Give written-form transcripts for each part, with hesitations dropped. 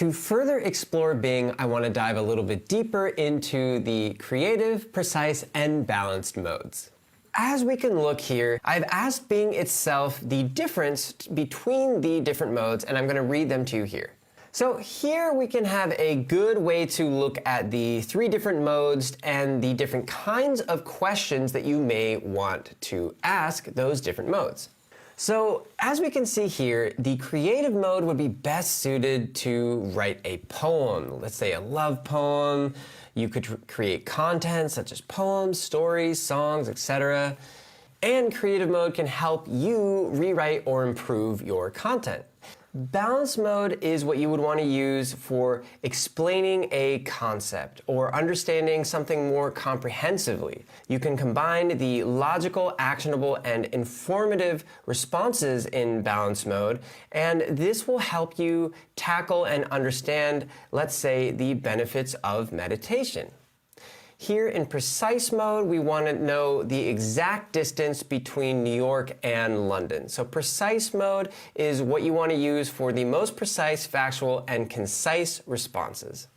To further explore Bing, I want to dive a little bit deeper into the creative, precise, and balanced modes. As we can look here, I've asked Bing itself the difference between the different modes, and I'm going to read them to you here. So here we can have a good way to look at the 3 different modes and the different kinds of questions that you may want to ask those different modes. So as we can see here, the creative mode would be best suited to write a poem. Let's say a love poem. You could create content such as poems, stories, songs, etc. And creative mode can help you rewrite or improve your content. Balanced mode is what you would want to use for explaining a concept or understanding something more comprehensively. You can combine the logical, actionable, and informative responses in balanced mode, and this will help you tackle and understand, let's say, the benefits of meditation. Here in precise mode, we want to know the exact distance between New York and London. So precise mode is what you want to use for the most precise, factual, and concise responses.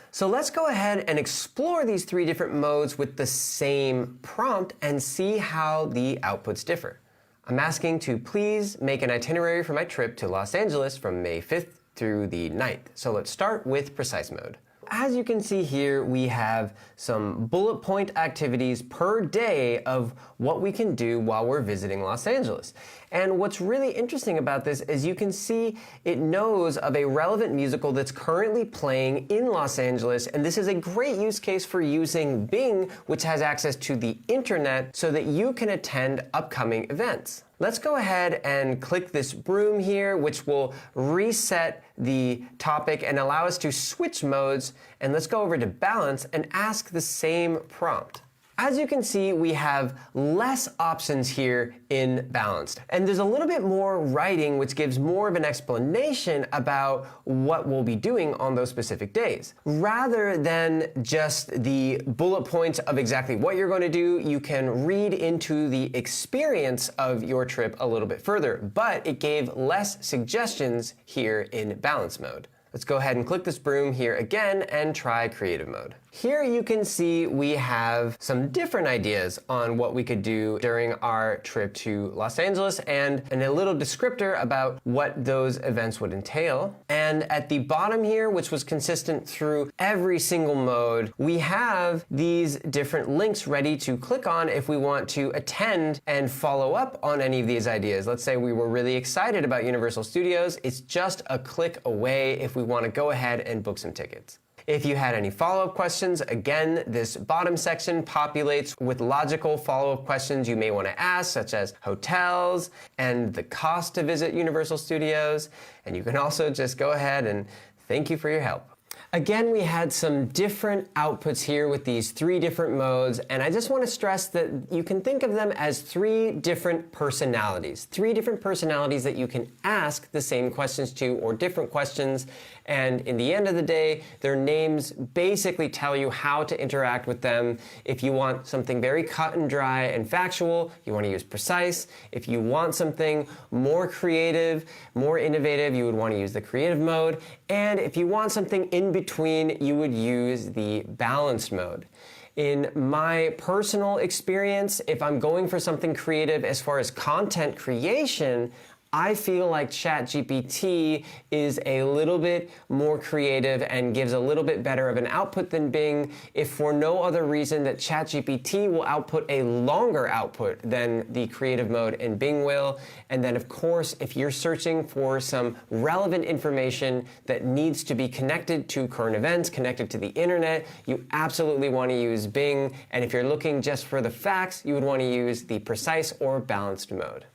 So let's go ahead and explore these 3 different modes with the same prompt and see how the outputs differ. I'm asking to please make an itinerary for my trip to Los Angeles from May 5th through the 9th. So let's start with precise mode. As you can see here, we have some bullet point activities per day of what we can do while we're visiting Los Angeles. And what's really interesting about this is you can see it knows of a relevant musical that's currently playing in Los Angeles, and this is a great use case for using Bing, which has access to the internet, so that you can attend upcoming events. Let's go ahead and click this broom here, which will reset the topic and allow us to switch modes. And let's go over to balance and ask the same prompt. As you can see, we have less options here in balanced. And there's a little bit more writing, which gives more of an explanation about what we'll be doing on those specific days. Rather than just the bullet points of exactly what you're going to do, you can read into the experience of your trip a little bit further, but it gave less suggestions here in balanced mode. Let's go ahead and click this broom here again and try creative mode. Here you can see we have some different ideas on what we could do during our trip to Los Angeles and a little descriptor about what those events would entail. And at the bottom here, which was consistent through every single mode, we have these different links ready to click on if we want to attend and follow up on any of these ideas. Let's say we were really excited about Universal Studios. It's just a click away if we want to go ahead and book some tickets. If you had any follow-up questions, again, this bottom section populates with logical follow-up questions you may want to ask, such as hotels and the cost to visit Universal Studios. And you can also just go ahead and thank you for your help. Again, we had some different outputs here with these 3 different modes, and I just want to stress that you can think of them as 3 different personalities. 3 different personalities that you can ask the same questions to or different questions, and in the end of the day, their names basically tell you how to interact with them. If you want something very cut and dry and factual, you want to use precise. If you want something more creative, more innovative, you would want to use the creative mode. And if you want something in between, you would use the balanced mode. In my personal experience, if I'm going for something creative as far as content creation, I feel like ChatGPT is a little bit more creative and gives a little bit better of an output than Bing, if for no other reason that ChatGPT will output a longer output than the creative mode in Bing will. And then of course, if you're searching for some relevant information that needs to be connected to current events, connected to the internet, you absolutely want to use Bing. And if you're looking just for the facts, you would want to use the precise or balanced mode.